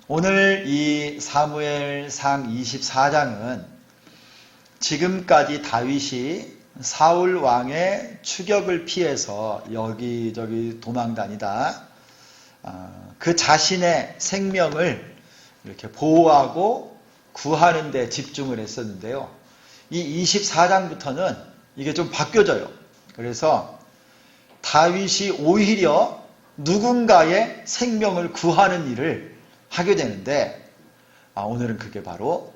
오늘 이 사무엘상 24장은 지금까지 다윗이 사울 왕의 추격을 피해서 여기저기 도망다니다 그 자신의 생명을 이렇게 보호하고 구하는 데 집중을 했었는데요. 이 24장부터는 이게 좀 바뀌어져요. 그래서 다윗이 오히려 누군가의 생명을 구하는 일을 하게 되는데 오늘은 그게 바로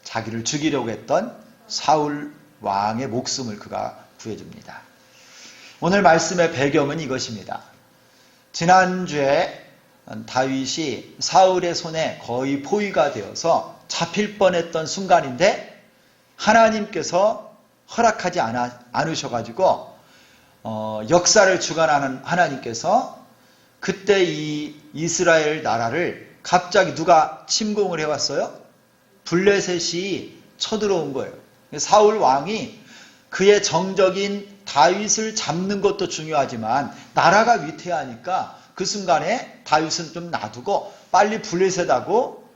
자기를 죽이려고 했던 사울 왕의 목숨을 그가 구해줍니다. 오늘 말씀의 배경은 이것입니다. 지난주에 다윗이 사울의 손에 거의 포위가 되어서 잡힐 뻔했던 순간인데 하나님께서 허락하지 않으셔가지고 역사를 주관하는 하나님께서 그때 이 이스라엘 나라를 갑자기 누가 침공을 해왔어요? 블레셋이 쳐들어온 거예요. 사울 왕이 그의 정적인 다윗을 잡는 것도 중요하지만 나라가 위태하니까 그 순간에 다윗은 좀 놔두고 빨리 블레셋하고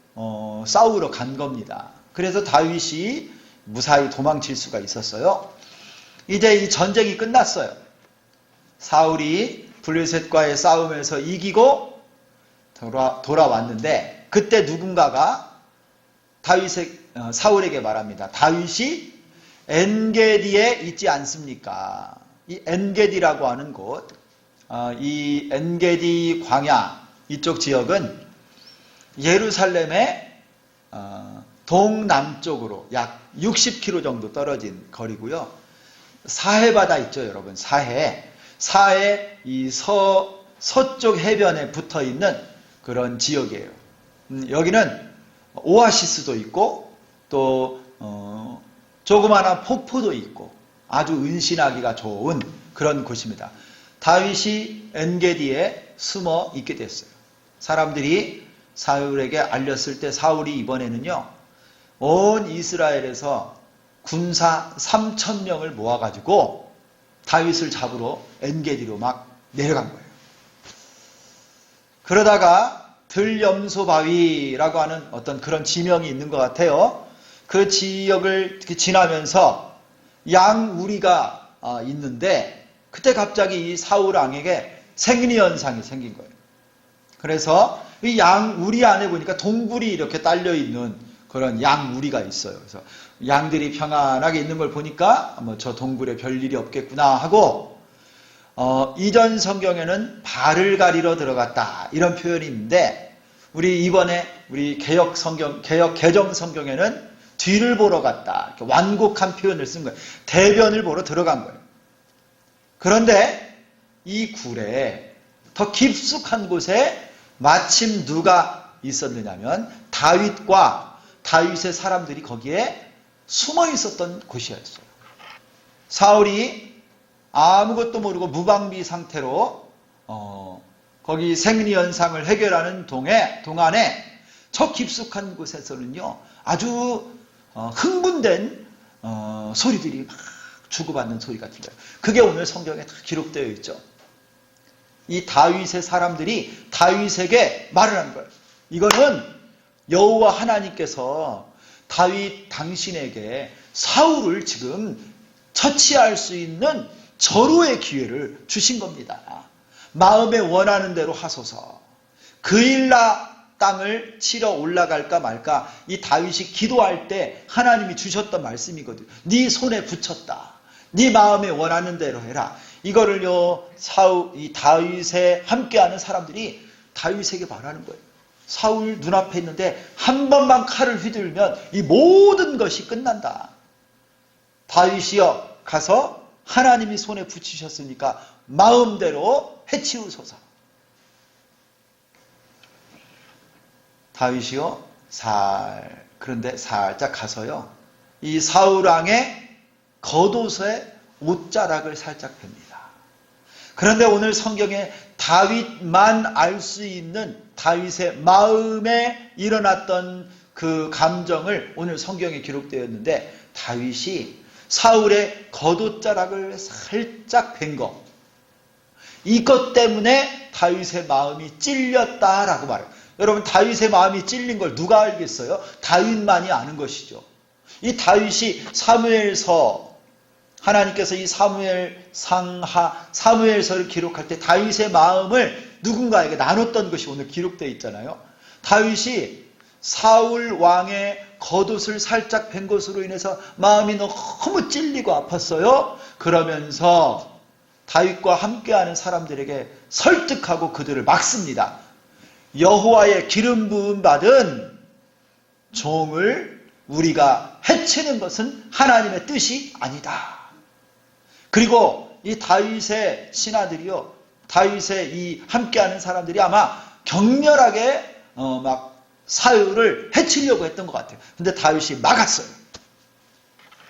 싸우러 간 겁니다. 그래서 다윗이 무사히 도망칠 수가 있었어요. 이제 이 전쟁이 끝났어요. 사울이 블레셋과의 싸움에서 이기고 돌아왔는데 그때 누군가가 사울에게 말합니다. 다윗이 엔게디에 있지 않습니까? 이 엔게디라고 하는 곳, 이 엔게디 광야 이쪽 지역은 예루살렘의 동남쪽으로 약 60km 정도 떨어진 거리고요. 사해바다 있죠, 여러분. 사해 이 서쪽 해변에 붙어 있는 그런 지역이에요. 여기는 오아시스도 있고 또 조그마한 폭포도 있고 아주 은신하기가 좋은 그런 곳입니다. 다윗이 엔게디에 숨어 있게 됐어요. 사람들이 사울에게 알렸을 때 사울이 이번에는요, 온 이스라엘에서 군사 3,000명을 모아가지고 다윗을 잡으러 엔게디로 막 내려간 거예요. 그러다가 들염소바위라고 하는 어떤 그런 지명이 있는 것 같아요. 그 지역을 지나면서 양우리가 있는데 그때 갑자기 이 사울 왕에게 생리현상이 생긴 거예요. 그래서 이 양우리 안에 보니까 동굴이 이렇게 딸려있는 그런 양우리가 있어요. 그래서 양들이 평안하게 있는 걸 보니까 저 동굴에 별일이 없겠구나 하고 이전 성경에는 발을 가리러 들어갔다 이런 표현이 있는데 이번에 우리 개정 성경에는 뒤를 보러 갔다 이렇게 완곡한 표현을 쓴 거예요. 대변을 보러 들어간 거예요. 그런데 이 굴에 더 깊숙한 곳에 마침 누가 있었느냐면 다윗과 다윗의 사람들이 거기에 숨어 있었던 곳이었어요. 사울이 아무것도 모르고 무방비 상태로 거기 생리현상을 해결하는 동안에 저 깊숙한 곳에서는요 아주 흥분된 소리들이 막 주고받는 소리가 들려요. 그게 오늘 성경에 다 기록되어 있죠. 이 다윗의 사람들이 다윗에게 말을 한 거예요. 이거는 여호와 하나님께서 다윗 당신에게 사울을 지금 처치할 수 있는 절호의 기회를 주신 겁니다. 마음에 원하는 대로 하소서. 그일라 땅을 치러 올라갈까 말까 이 다윗이 기도할 때 하나님이 주셨던 말씀이거든요. 네 손에 붙였다. 네 마음에 원하는 대로 해라. 이거를요 이 다윗에 함께하는 사람들이 다윗에게 말하는 거예요. 사울 눈앞에 있는데 한 번만 칼을 휘둘면 이 모든 것이 끝난다. 다윗이여 가서 하나님이 손에 붙이셨으니까 마음대로 해치우소서. 다윗이요 그런데 살짝 가서요 이 사울 왕의 겉옷의 옷자락을 살짝 봅니다. 그런데 오늘 성경에 다윗만 알 수 있는 다윗의 마음에 일어났던 그 감정을 오늘 성경에 기록되었는데 다윗이 사울의 겉옷자락을 살짝 뵌 거, 이것 때문에 다윗의 마음이 찔렸다라고 말해요. 여러분, 다윗의 마음이 찔린 걸 누가 알겠어요? 다윗만이 아는 것이죠. 이 다윗이 하나님께서 이 사무엘서를 기록할 때 다윗의 마음을 누군가에게 나눴던 것이 오늘 기록되어 있잖아요. 다윗이 사울 왕의 겉옷을 살짝 벤 것으로 인해서 마음이 너무 찔리고 아팠어요. 그러면서 다윗과 함께하는 사람들에게 설득하고 그들을 막습니다. 여호와의 기름 부음 받은 종을 우리가 해치는 것은 하나님의 뜻이 아니다. 그리고 이 다윗의 신하들이요, 다윗의 이 함께하는 사람들이 아마 격렬하게 막 사울을 해치려고 했던 것 같아요. 근데 다윗이 막았어요.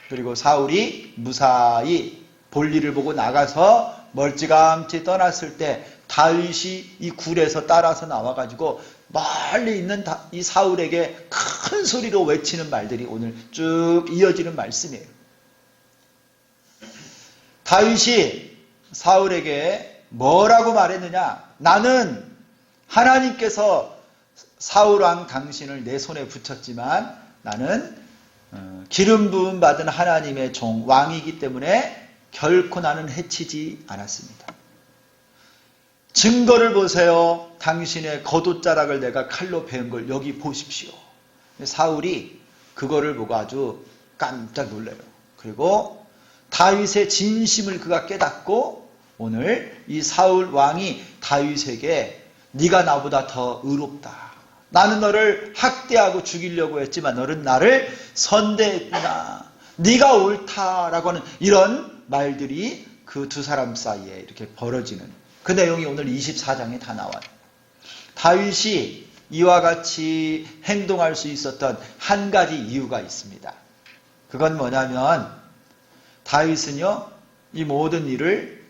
그리고 사울이 무사히 볼일을 보고 나가서 멀찌감치 떠났을 때 다윗이 이 굴에서 따라서 나와가지고 멀리 있는 이 사울에게 큰 소리로 외치는 말들이 오늘 쭉 이어지는 말씀이에요. 다윗이 사울에게 뭐라고 말했느냐? 나는 하나님께서 사울왕 당신을 내 손에 붙였지만 나는 기름 부음 받은 하나님의 종 왕이기 때문에 결코 나는 해치지 않았습니다. 증거를 보세요. 당신의 겉옷자락을 내가 칼로 베은 걸 여기 보십시오. 사울이 그거를 보고 아주 깜짝 놀라요. 그리고 다윗의 진심을 그가 깨닫고 오늘 이 사울 왕이 다윗에게 네가 나보다 더 의롭다. 나는 너를 학대하고 죽이려고 했지만 너는 나를 선대했구나. 네가 옳다라고 하는 이런 말들이 그 두 사람 사이에 이렇게 벌어지는 그 내용이 오늘 24장에 다 나와요. 다윗이 이와 같이 행동할 수 있었던 한 가지 이유가 있습니다. 그건 뭐냐면 다윗은요, 이 모든 일을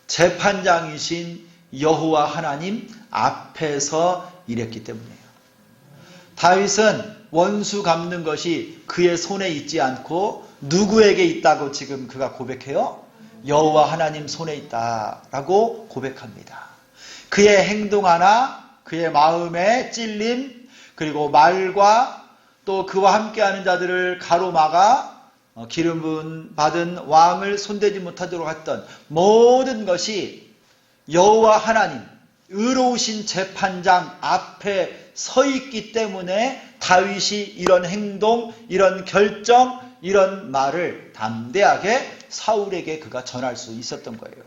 재판장이신 여호와 하나님 앞에서 일했기 때문이에요. 다윗은 원수 갚는 것이 그의 손에 있지 않고 누구에게 있다고 지금 그가 고백해요? 여호와 하나님 손에 있다라고 고백합니다. 그의 행동 하나, 그의 마음의 찔림, 그리고 말과 또 그와 함께하는 자들을 가로막아 기름 부음 받은 왕을 손대지 못하도록 했던 모든 것이 여호와 하나님, 의로우신 재판장 앞에 서 있기 때문에 다윗이 이런 행동, 이런 결정, 이런 말을 담대하게 사울에게 그가 전할 수 있었던 거예요.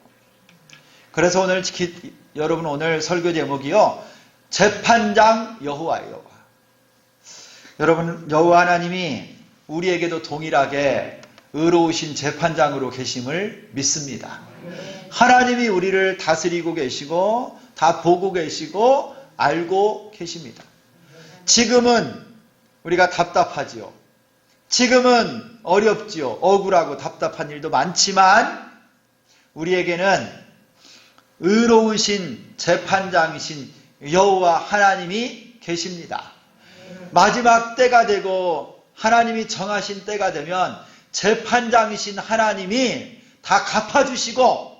그래서 오늘 여러분 오늘 설교 제목이요, 재판장 여호와예요. 여러분, 여호와 하나님이 우리에게도 동일하게 의로우신 재판장으로 계심을 믿습니다. 하나님이 우리를 다스리고 계시고 다 보고 계시고 알고 계십니다. 지금은 우리가 답답하지요. 지금은 어렵지요. 억울하고 답답한 일도 많지만 우리에게는 의로우신 재판장이신 여호와 하나님이 계십니다. 마지막 때가 되고 하나님이 정하신 때가 되면 재판장이신 하나님이 다 갚아주시고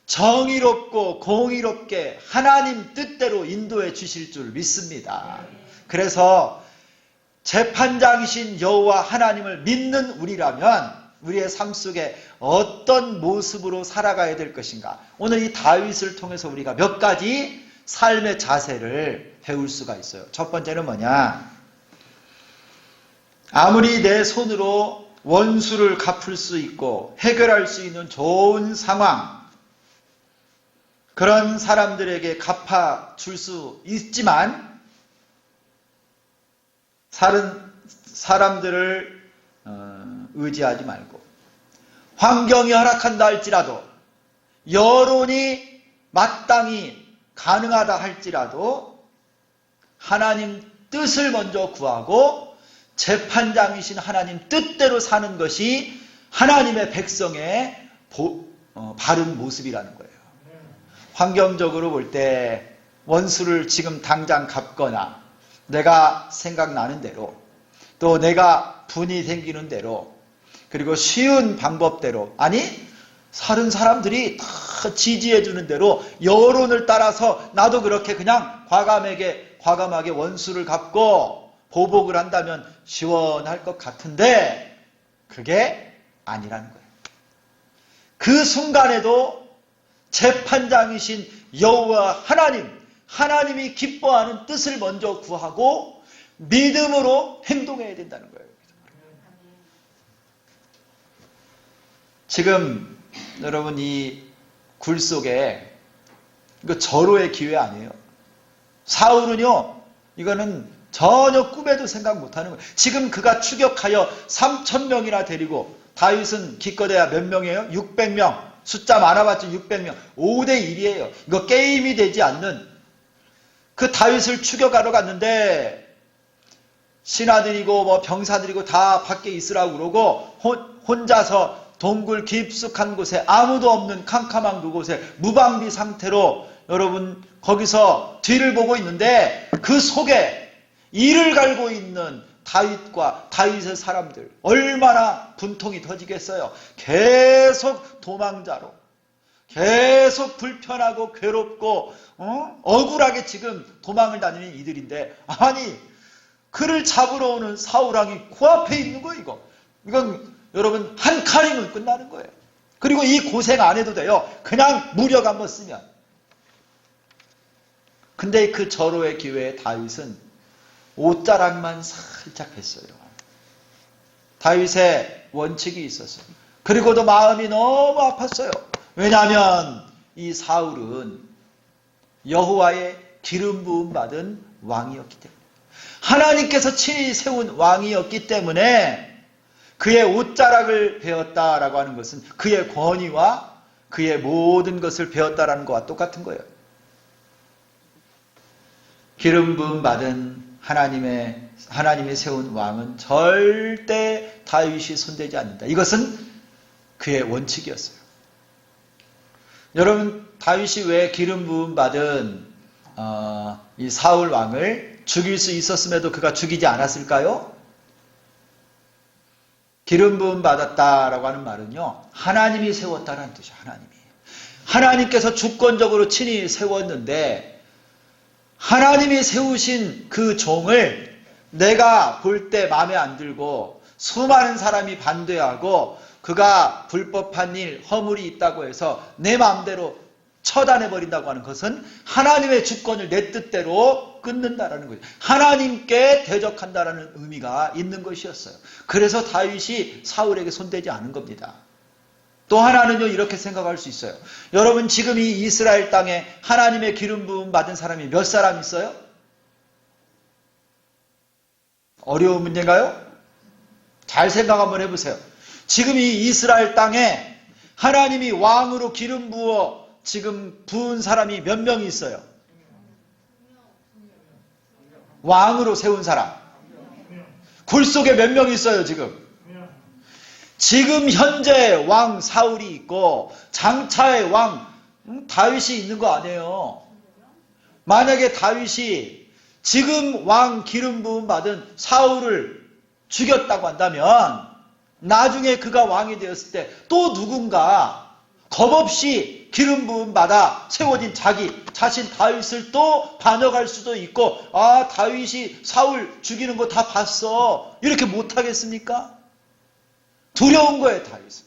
정의롭고 공의롭게 하나님 뜻대로 인도해 주실 줄 믿습니다. 그래서 재판장이신 여호와 하나님을 믿는 우리라면 우리의 삶 속에 어떤 모습으로 살아가야 될 것인가? 오늘 이 다윗을 통해서 우리가 몇 가지 삶의 자세를 배울 수가 있어요. 첫 번째는 뭐냐? 아무리 내 손으로 원수를 갚을 수 있고 해결할 수 있는 좋은 상황, 그런 사람들에게 갚아줄 수 있지만 사람들을 의지하지 말고 환경이 허락한다 할지라도 여론이 마땅히 가능하다 할지라도 하나님 뜻을 먼저 구하고 재판장이신 하나님 뜻대로 사는 것이 하나님의 백성의 바른 모습이라는 거예요. 환경적으로 볼 때 원수를 지금 당장 갚거나 내가 생각나는 대로 또 내가 분이 생기는 대로 그리고 쉬운 방법대로 아니 다른 사람들이 다 지지해 주는 대로 여론을 따라서 나도 그렇게 그냥 과감하게 원수를 갚고 보복을 한다면 시원할 것 같은데 그게 아니라는 거예요. 그 순간에도 재판장이신 여호와 하나님이 기뻐하는 뜻을 먼저 구하고 믿음으로 행동해야 된다는 거예요. 지금 여러분 이 굴 속에 이거 절호의 기회 아니에요. 사울은요, 이거는 전혀 꿈에도 생각 못하는 거예요. 지금 그가 추격하여 3,000명이나 데리고, 다윗은 기껏해야 몇 명이에요? 600명. 숫자 많아봤자 600명. 5대1이에요. 이거 게임이 되지 않는 그 다윗을 추격하러 갔는데 신하들이고 뭐 병사들이고 다 밖에 있으라고 그러고 혼자서 동굴 깊숙한 곳에 아무도 없는 캄캄한 그곳에 무방비 상태로 여러분 거기서 뒤를 보고 있는데 그 속에 이를 갈고 있는 다윗과 다윗의 사람들 얼마나 분통이 터지겠어요. 계속 도망자로 계속 불편하고 괴롭고 억울하게 지금 도망을 다니는 이들인데 아니 그를 잡으러 오는 사울왕이 코앞에 있는 거예요. 이건 여러분 한 칼이면 끝나는 거예요. 그리고 이 고생 안 해도 돼요. 그냥 무력 한번 쓰면. 근데 그 절호의 기회에 다윗은 옷자락만 살짝 했어요. 다윗의 원칙이 있었어요. 그리고도 마음이 너무 아팠어요. 왜냐하면 이 사울은 여호와의 기름 부음 받은 왕이었기 때문에 하나님께서 친히 세운 왕이었기 때문에 그의 옷자락을 베었다라고 하는 것은 그의 권위와 그의 모든 것을 베었다라는 것과 똑같은 거예요. 기름 부음 받은 하나님이 세운 왕은 절대 다윗이 손대지 않는다. 이것은 그의 원칙이었어요. 여러분 다윗이 왜 기름 부음 받은 이 사울 왕을 죽일 수 있었음에도 그가 죽이지 않았을까요? 기름 부음 받았다라고 하는 말은요, 하나님이 세웠다라는 뜻이에요. 하나님께서 주권적으로 친히 세웠는데 하나님이 세우신 그 종을 내가 볼 때 마음에 안 들고 수많은 사람이 반대하고 그가 불법한 일, 허물이 있다고 해서 내 마음대로 처단해버린다고 하는 것은 하나님의 주권을 내 뜻대로 끊는다라는 거죠. 하나님께 대적한다라는 의미가 있는 것이었어요. 그래서 다윗이 사울에게 손대지 않은 겁니다. 또 하나는요, 이렇게 생각할 수 있어요. 여러분 지금 이 이스라엘 땅에 하나님의 기름 부음 받은 사람이 몇 사람 있어요? 어려운 문제인가요? 잘 생각 한번 해보세요. 지금 이 이스라엘 땅에 하나님이 왕으로 기름 부어 지금 부은 사람이 몇 명이 있어요? 왕으로 세운 사람. 굴 속에 몇 명이 있어요 지금? 지금 현재 왕 사울이 있고 장차의 왕 다윗이 있는 거 아니에요. 만약에 다윗이 지금 왕 기름 부음 받은 사울을 죽였다고 한다면 나중에 그가 왕이 되었을 때 또 누군가 겁없이 기름 부음 받아 세워진 자신 다윗을 또 반역할 수도 있고 아 다윗이 사울 죽이는 거 다 봤어 이렇게 못하겠습니까? 두려운 거예요. 다윗은.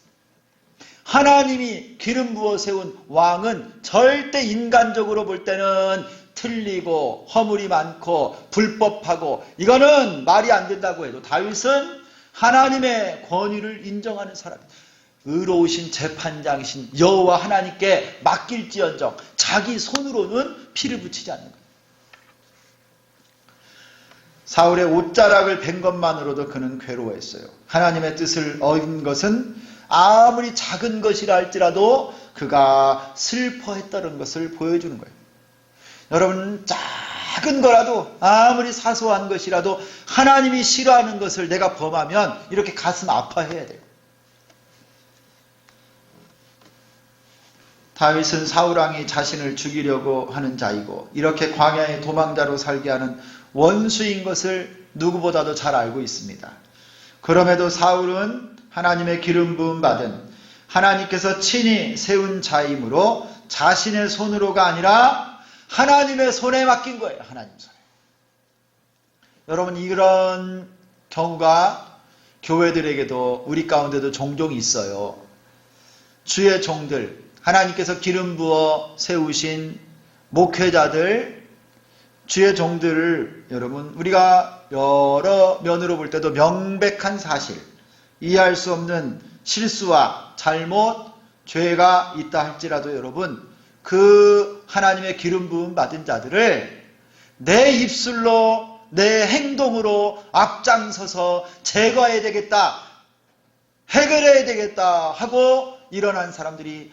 하나님이 기름 부어 세운 왕은 절대 인간적으로 볼 때는 틀리고 허물이 많고 불법하고 이거는 말이 안 된다고 해도 다윗은 하나님의 권위를 인정하는 사람입니다. 의로우신 재판장이신 여호와 하나님께 맡길지언정 자기 손으로는 피를 붙이지 않는 거예요. 사울의 옷자락을 벤 것만으로도 그는 괴로워했어요. 하나님의 뜻을 어긴 것은 아무리 작은 것이라 할지라도 그가 슬퍼했다는 것을 보여주는 거예요. 여러분 작은 거라도 아무리 사소한 것이라도 하나님이 싫어하는 것을 내가 범하면 이렇게 가슴 아파해야 돼요. 다윗은 사울왕이 자신을 죽이려고 하는 자이고 이렇게 광야의 도망자로 살게 하는 원수인 것을 누구보다도 잘 알고 있습니다. 그럼에도 사울은 하나님의 기름 부음 받은 하나님께서 친히 세운 자이므로 자신의 손으로가 아니라 하나님의 손에 맡긴 거예요. 하나님 손에. 여러분, 이런 경우가 교회들에게도 우리 가운데도 종종 있어요. 주의 종들, 하나님께서 기름 부어 세우신 목회자들, 주의 종들을 여러분, 우리가 여러 면으로 볼 때도 명백한 사실, 이해할 수 없는 실수와 잘못, 죄가 있다 할지라도 여러분, 그 하나님의 기름 부음 받은 자들을 내 입술로, 내 행동으로 앞장서서 제거해야 되겠다, 해결해야 되겠다 하고 일어난 사람들이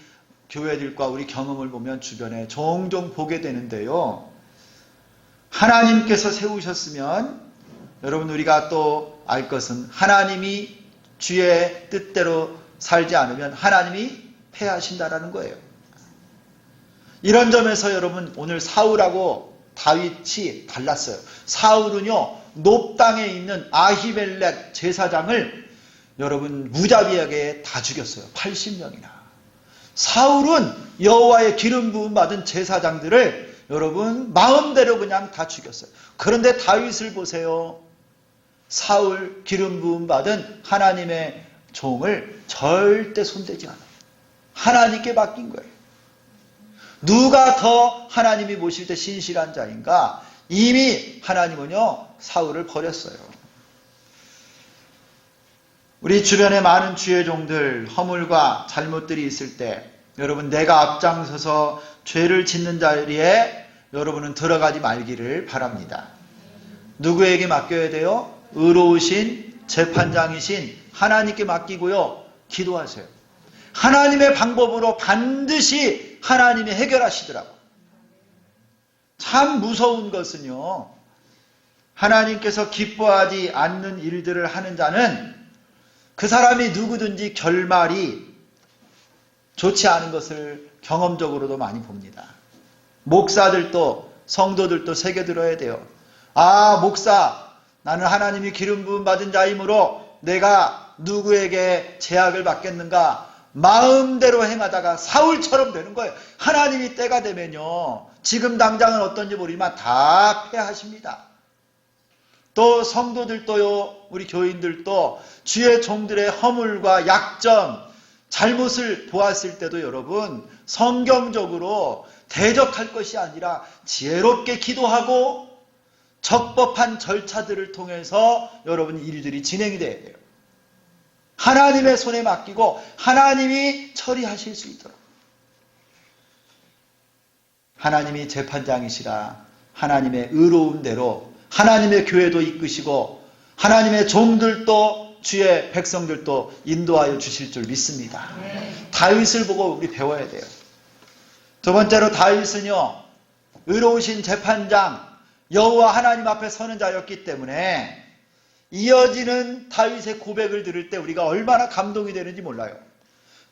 교회들과 우리 경험을 보면 주변에 종종 보게 되는데요. 하나님께서 세우셨으면 여러분, 우리가 또 알 것은 하나님이 주의 뜻대로 살지 않으면 하나님이 패하신다라는 거예요. 이런 점에서 여러분, 오늘 사울하고 다윗이 달랐어요. 사울은요, 높당에 있는 아히멜렉 제사장을 여러분 무자비하게 다 죽였어요. 80명이나. 사울은 여호와의 기름 부음 받은 제사장들을 여러분 마음대로 그냥 다 죽였어요. 그런데 다윗을 보세요. 사울 기름 부음 받은 하나님의 종을 절대 손대지 않아요. 하나님께 맡긴 거예요. 누가 더 하나님이 보실 때 신실한 자인가? 이미 하나님은요, 사울을 버렸어요. 우리 주변에 많은 주의 종들, 허물과 잘못들이 있을 때 여러분, 내가 앞장서서 죄를 짓는 자리에 여러분은 들어가지 말기를 바랍니다. 누구에게 맡겨야 돼요? 의로우신 재판장이신 하나님께 맡기고요, 기도하세요. 하나님의 방법으로 반드시 하나님이 해결하시더라고요. 참 무서운 것은요, 하나님께서 기뻐하지 않는 일들을 하는 자는 그 사람이 누구든지 결말이 좋지 않은 것을 경험적으로도 많이 봅니다. 목사들도 성도들도 새겨들어야 돼요. 아, 목사, 나는 하나님이 기름 부음 받은 자이므로 내가 누구에게 제약을 받겠는가? 마음대로 행하다가 사울처럼 되는 거예요. 하나님이 때가 되면요, 지금 당장은 어떤지 모르지만 다 패하십니다. 또 성도들도요, 우리 교인들도 주의 종들의 허물과 약점, 잘못을 보았을 때도 여러분, 성경적으로 대적할 것이 아니라 지혜롭게 기도하고 적법한 절차들을 통해서 여러분 일들이 진행이 돼야 돼요. 하나님의 손에 맡기고 하나님이 처리하실 수 있도록. 하나님이 재판장이시라 하나님의 의로운 대로 하나님의 교회도 이끄시고 하나님의 종들도 주의 백성들도 인도하여 주실 줄 믿습니다. 다윗을 보고 우리 배워야 돼요. 두 번째로 다윗은요, 의로우신 재판장 여호와 하나님 앞에 서는 자였기 때문에 이어지는 다윗의 고백을 들을 때 우리가 얼마나 감동이 되는지 몰라요.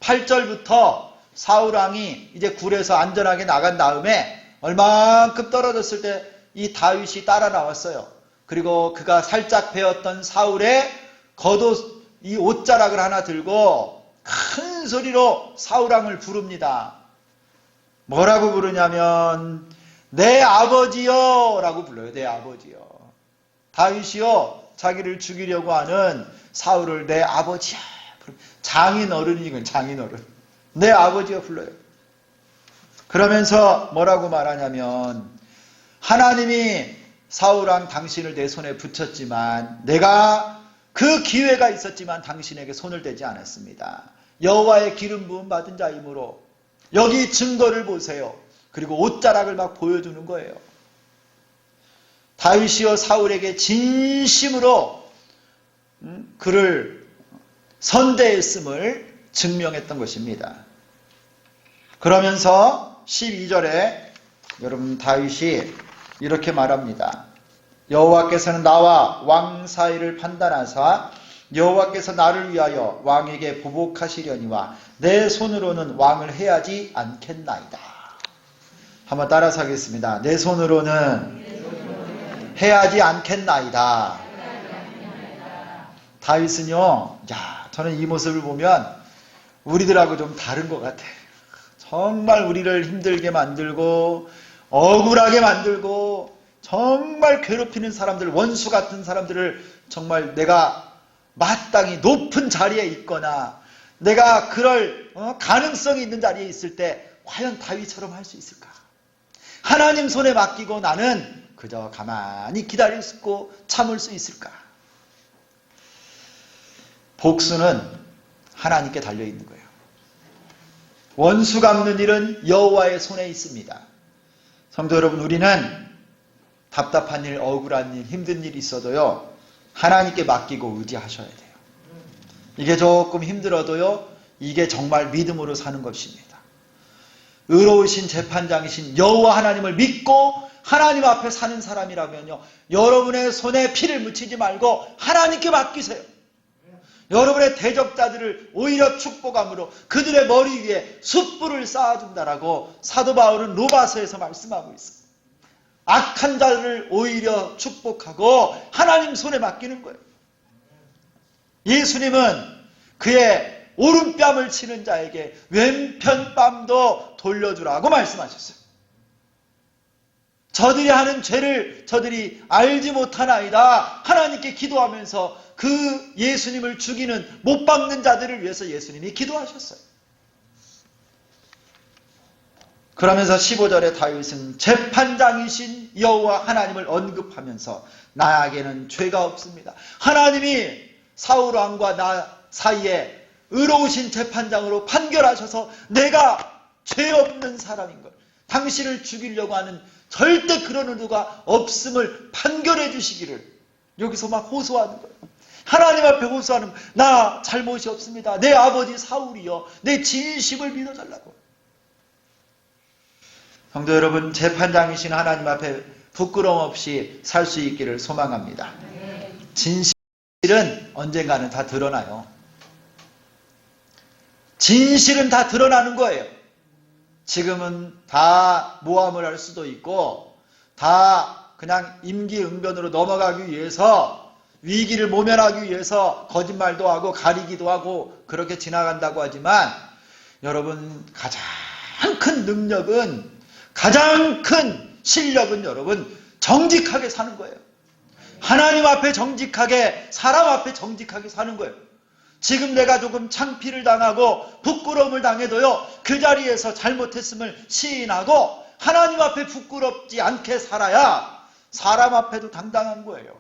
8절부터 사울왕이 이제 굴에서 안전하게 나간 다음에 얼만큼 떨어졌을 때 이 다윗이 따라 나왔어요. 그리고 그가 살짝 베었던 사울의 겉옷, 이 옷자락을 하나 들고 큰 소리로 사울왕을 부릅니다. 뭐라고 부르냐면 내 아버지여 라고 불러요. 내 아버지여. 다윗이요, 자기를 죽이려고 하는 사울을 내 아버지야. 장인어른이건 장인어른. 내 아버지여 불러요. 그러면서 뭐라고 말하냐면 하나님이 사울왕 당신을 내 손에 붙였지만 내가 그 기회가 있었지만 당신에게 손을 대지 않았습니다. 여호와의 기름 부음 받은 자이므로 여기 증거를 보세요. 그리고 옷자락을 막 보여주는 거예요. 다윗이요, 사울에게 진심으로 그를 선대했음을 증명했던 것입니다. 그러면서 12절에 여러분 다윗이 이렇게 말합니다. 여호와께서는 나와 왕 사이를 판단하사 여호와께서 나를 위하여 왕에게 보복하시려니와 내 손으로는 왕을 해하지 않겠나이다. 한번 따라서 하겠습니다. 내 손으로는 해하지 않겠나이다. 다윗은요, 저는 이 모습을 보면 우리들하고 좀 다른 것 같아요. 정말 우리를 힘들게 만들고 억울하게 만들고 정말 괴롭히는 사람들, 원수 같은 사람들을 정말 내가 마땅히 높은 자리에 있거나 내가 그럴 가능성이 있는 자리에 있을 때 과연 다윗처럼 할 수 있을까? 하나님 손에 맡기고 나는 그저 가만히 기다릴 수 있고 참을 수 있을까? 복수는 하나님께 달려있는 거예요. 원수 갚는 일은 여호와의 손에 있습니다. 성도 여러분, 우리는 답답한 일, 억울한 일, 힘든 일이 있어도요, 하나님께 맡기고 의지하셔야 돼요. 이게 조금 힘들어도요, 이게 정말 믿음으로 사는 것입니다. 의로우신 재판장이신 여호와 하나님을 믿고 하나님 앞에 사는 사람이라면요, 여러분의 손에 피를 묻히지 말고 하나님께 맡기세요. 여러분의 대적자들을 오히려 축복함으로 그들의 머리 위에 숯불을 쌓아준다라고 사도 바울은 로마서에서 말씀하고 있어요. 악한 자를 오히려 축복하고 하나님 손에 맡기는 거예요. 예수님은 그의 오른뺨을 치는 자에게 왼편뺨도 돌려주라고 말씀하셨어요. 저들이 하는 죄를 저들이 알지 못하나이다 하나님께 기도하면서 그 예수님을 죽이는 못 박는 자들을 위해서 예수님이 기도하셨어요. 그러면서 15절에 다윗은 재판장이신 여호와 하나님을 언급하면서 나에게는 죄가 없습니다. 하나님이 사울 왕과 나 사이에 의로우신 재판장으로 판결하셔서 내가 죄 없는 사람인 걸, 당신을 죽이려고 하는 절대 그런 의도가 없음을 판결해 주시기를 여기서 막 호소하는 거예요. 하나님 앞에 호소하는, 나 잘못이 없습니다. 내 아버지 사울이요, 내 진심을 믿어달라고. 성도 여러분, 재판장이신 하나님 앞에 부끄러움 없이 살 수 있기를 소망합니다. 진실은 언젠가는 다 드러나요. 진실은 다 드러나는 거예요. 지금은 다 모함을 할 수도 있고 다 그냥 임기응변으로 넘어가기 위해서, 위기를 모면하기 위해서 거짓말도 하고 가리기도 하고 그렇게 지나간다고 하지만, 여러분, 가장 큰 능력은, 가장 큰 실력은 여러분 정직하게 사는 거예요. 하나님 앞에 정직하게, 사람 앞에 정직하게 사는 거예요. 지금 내가 조금 창피를 당하고 부끄러움을 당해도요, 그 자리에서 잘못했음을 시인하고 하나님 앞에 부끄럽지 않게 살아야 사람 앞에도 당당한 거예요.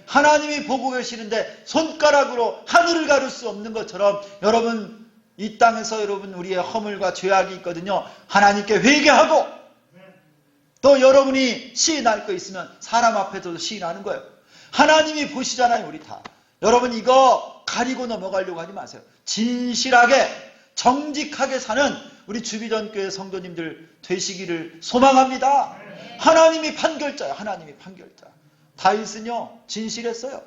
하나님이 보고 계시는데 손가락으로 하늘을 가를 수 없는 것처럼, 여러분, 이 땅에서 여러분 우리의 허물과 죄악이 있거든요. 하나님께 회개하고 또 여러분이 시인할 거 있으면 사람 앞에도 시인하는 거예요. 하나님이 보시잖아요, 우리 다. 여러분, 이거 가리고 넘어가려고 하지 마세요. 진실하게 정직하게 사는 우리 주비전교회 성도님들 되시기를 소망합니다. 하나님이 판결자예요. 하나님이 판결자. 다윗은요 진실했어요.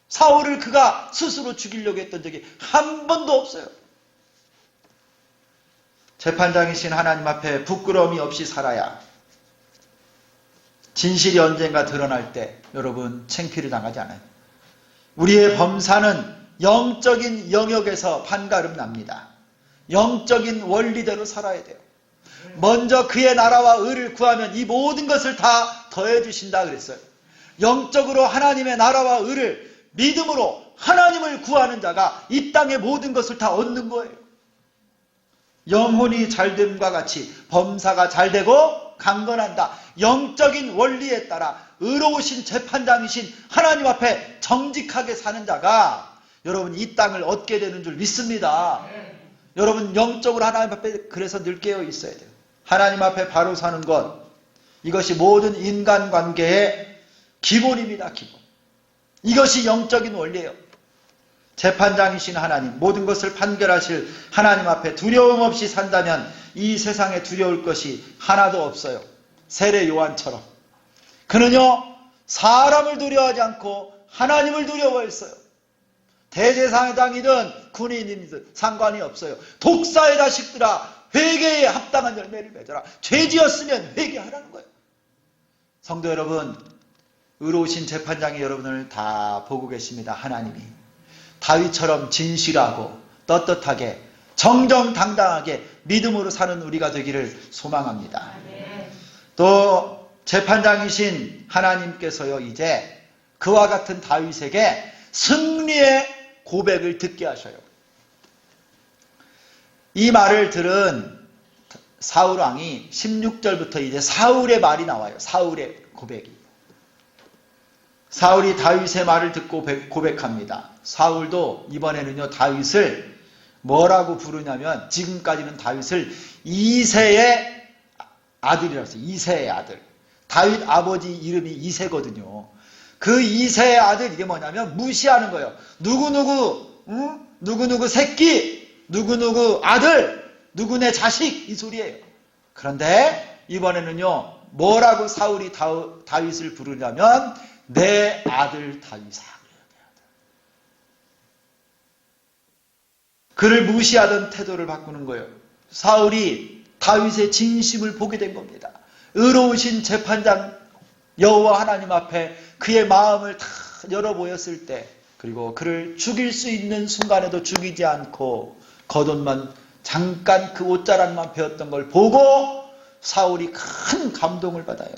사울을 그가 스스로 죽이려고 했던 적이 한 번도 없어요. 재판장이신 하나님 앞에 부끄러움이 없이 살아야 진실이 언젠가 드러날 때 여러분 창피를 당하지 않아요. 우리의 범사는 영적인 영역에서 판가름 납니다. 영적인 원리대로 살아야 돼요. 먼저 그의 나라와 의를 구하면 이 모든 것을 다 더해 주신다 그랬어요. 영적으로 하나님의 나라와 의를 믿음으로 하나님을 구하는 자가 이 땅의 모든 것을 다 얻는 거예요. 영혼이 잘됨과 같이 범사가 잘되고 강건한다. 영적인 원리에 따라 의로우신 재판장이신 하나님 앞에 정직하게 사는 자가 여러분 이 땅을 얻게 되는 줄 믿습니다. 여러분 영적으로 하나님 앞에 그래서 늘 깨어 있어야 돼요. 하나님 앞에 바로 사는 것, 이것이 모든 인간관계의 기본입니다. 기본. 이것이 영적인 원리예요. 재판장이신 하나님, 모든 것을 판결하실 하나님 앞에 두려움 없이 산다면 이 세상에 두려울 것이 하나도 없어요. 세례 요한처럼. 그는요 사람을 두려워하지 않고 하나님을 두려워했어요. 대제사장이든 군인이든 상관이 없어요. 독사의 자식들아, 회개에 합당한 열매를 맺어라. 죄지었으면 회개하라는 거예요. 성도 여러분, 의로우신 재판장이 여러분을 다 보고 계십니다. 하나님이 다윗처럼 진실하고 떳떳하게 정정당당하게 믿음으로 사는 우리가 되기를 소망합니다. 또 재판장이신 하나님께서요, 이제 그와 같은 다윗에게 승리의 고백을 듣게 하셔요. 이 말을 들은 사울 왕이 16절부터 이제 사울의 말이 나와요. 사울의 고백이. 사울이 다윗의 말을 듣고 고백합니다. 사울도 이번에는요, 다윗을 뭐라고 부르냐면, 지금까지는 다윗을 이새의 아들이라고 했어요. 이새의 아들. 다윗 아버지 이름이 이새거든요. 그 이새의 아들, 이게 뭐냐면 무시하는 거예요. 누구누구 새끼, 누구누구 아들, 누구네 자식, 이 소리예요. 그런데 이번에는요, 뭐라고 사울이 다윗을 부르냐면 내 아들 다윗아. 그를 무시하던 태도를 바꾸는 거예요. 사울이 다윗의 진심을 보게 된 겁니다. 의로우신 재판장 여호와 하나님 앞에 그의 마음을 다 열어보였을 때, 그리고 그를 죽일 수 있는 순간에도 죽이지 않고 겉옷만 잠깐 그 옷자락만 베었던 걸 보고 사울이 큰 감동을 받아요.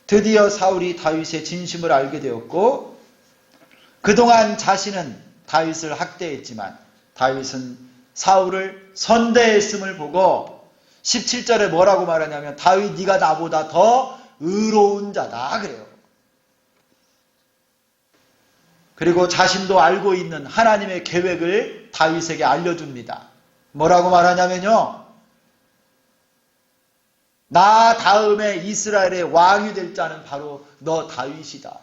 드디어 사울이 다윗의 진심을 알게 되었고, 그동안 자신은 다윗을 학대했지만 다윗은 사울을 선대했음을 보고 17절에 뭐라고 말하냐면 다윗 네가 나보다 더 의로운 자다 그래요. 그리고 자신도 알고 있는 하나님의 계획을 다윗에게 알려줍니다. 뭐라고 말하냐면요, 나 다음에 이스라엘의 왕이 될 자는 바로 너 다윗이다.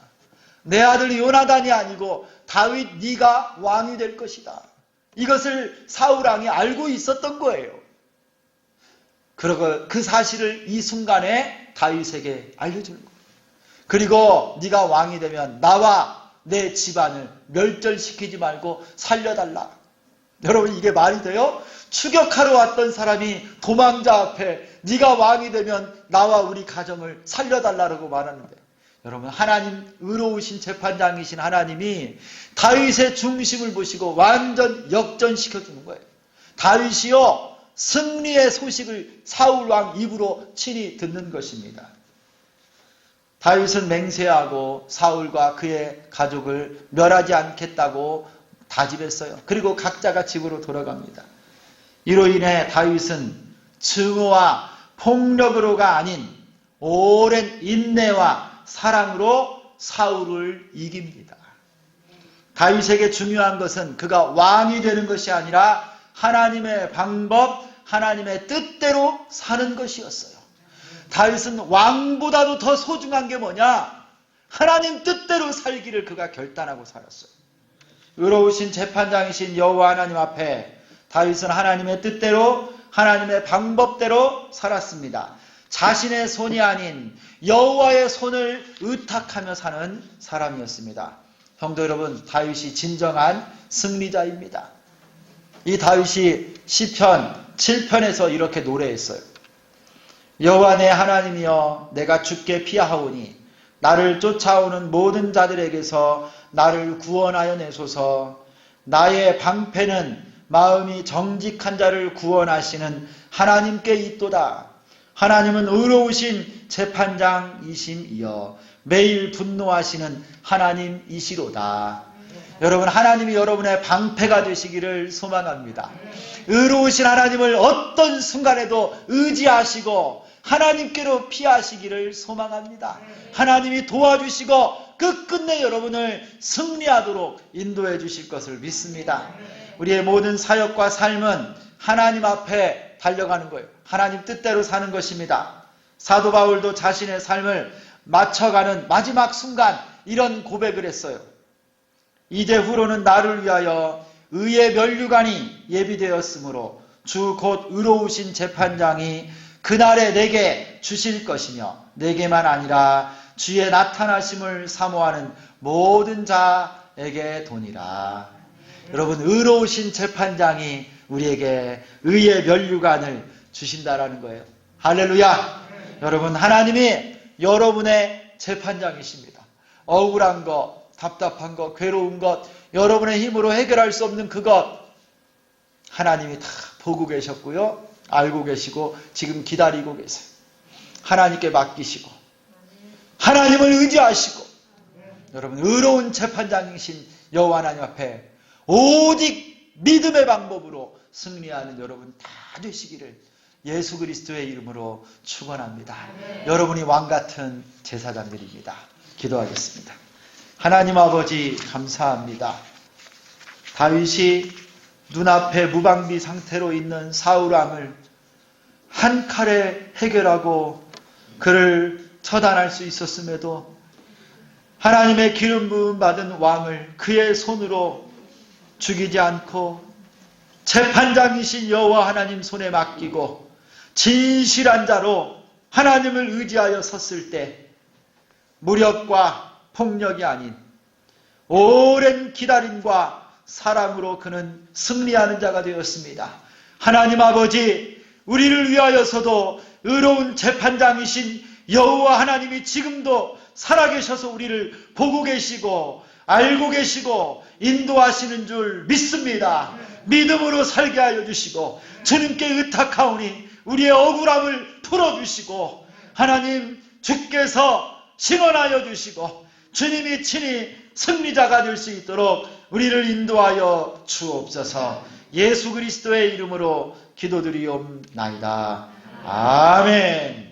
내 아들 요나단이 아니고 다윗 네가 왕이 될 것이다. 이것을 사울 왕이 알고 있었던 거예요. 그리고 그 사실을 이 순간에 다윗에게 알려주는 거예요. 그리고 네가 왕이 되면 나와 내 집안을 멸절시키지 말고 살려달라. 여러분, 이게 말이 돼요? 추격하러 왔던 사람이 도망자 앞에 네가 왕이 되면 나와 우리 가정을 살려달라고 말하는데, 여러분, 하나님, 의로우신 재판장이신 하나님이 다윗의 중심을 보시고 완전 역전시켜주는 거예요. 다윗이요, 승리의 소식을 사울 왕 입으로 친히 듣는 것입니다. 다윗은 맹세하고 사울과 그의 가족을 멸하지 않겠다고 다짐했어요. 그리고 각자가 집으로 돌아갑니다. 이로 인해 다윗은 증오와 폭력으로가 아닌 오랜 인내와 사랑으로 사울을 이깁니다. 다윗에게 중요한 것은 그가 왕이 되는 것이 아니라 하나님의 방법, 하나님의 뜻대로 사는 것이었어요. 다윗은 왕보다도 더 소중한 게 뭐냐? 하나님 뜻대로 살기를 그가 결단하고 살았어요. 의로우신 재판장이신 여호와 하나님 앞에 다윗은 하나님의 뜻대로, 하나님의 방법대로 살았습니다. 자신의 손이 아닌 여호와의 손을 의탁하며 사는 사람이었습니다. 성도 여러분, 다윗이 진정한 승리자입니다. 이 다윗이 시편 7편에서 이렇게 노래했어요. 여호와 내 하나님이여, 내가 주께 피하오니 나를 쫓아오는 모든 자들에게서 나를 구원하여 내소서. 나의 방패는 마음이 정직한 자를 구원하시는 하나님께 있도다. 하나님은 의로우신 재판장이심이여 매일 분노하시는 하나님이시로다. 여러분, 하나님이 여러분의 방패가 되시기를 소망합니다. 의로우신 하나님을 어떤 순간에도 의지하시고 하나님께로 피하시기를 소망합니다. 하나님이 도와주시고 끝끝내 여러분을 승리하도록 인도해 주실 것을 믿습니다. 우리의 모든 사역과 삶은 하나님 앞에 달려가는 거예요. 하나님 뜻대로 사는 것입니다. 사도 바울도 자신의 삶을 맞춰가는 마지막 순간 이런 고백을 했어요. 이제후로는 나를 위하여 의의 면류관이 예비되었으므로 주 곧 의로우신 재판장이 그날에 내게 주실 것이며 내게만 아니라 주의 나타나심을 사모하는 모든 자에게 도니라. 여러분, 의로우신 재판장이 우리에게 의의 면류관을 주신다라는 거예요. 할렐루야. 여러분, 하나님이 여러분의 재판장이십니다. 억울한 것, 답답한 것, 괴로운 것, 여러분의 힘으로 해결할 수 없는 그것, 하나님이 다 보고 계셨고요. 알고 계시고 지금 기다리고 계세요. 하나님께 맡기시고 하나님을 의지하시고 여러분 의로운 재판장이신 여호와 하나님 앞에 오직 믿음의 방법으로 승리하는 여러분 다 되시기를 예수 그리스도의 이름으로 축원합니다. 여러분이 왕같은 제사장들입니다. 기도하겠습니다. 하나님 아버지 감사합니다. 다윗이 눈앞에 무방비 상태로 있는 사울왕을 한 칼에 해결하고 그를 처단할 수 있었음에도 하나님의 기름 부음 받은 왕을 그의 손으로 죽이지 않고 재판장이신 여호와 하나님 손에 맡기고 진실한 자로 하나님을 의지하여 섰을 때 무력과 폭력이 아닌 오랜 기다림과 사랑으로 그는 승리하는 자가 되었습니다. 하나님 아버지, 우리를 위하여서도 의로운 재판장이신 여호와 하나님이 지금도 살아계셔서 우리를 보고 계시고 알고 계시고 인도하시는 줄 믿습니다. 믿음으로 살게 하여 주시고 주님께 의탁하오니 우리의 억울함을 풀어주시고 하나님 주께서 신원하여 주시고 주님이 친히 승리자가 될 수 있도록 우리를 인도하여 주옵소서. 예수 그리스도의 이름으로 기도드리옵나이다. 아멘.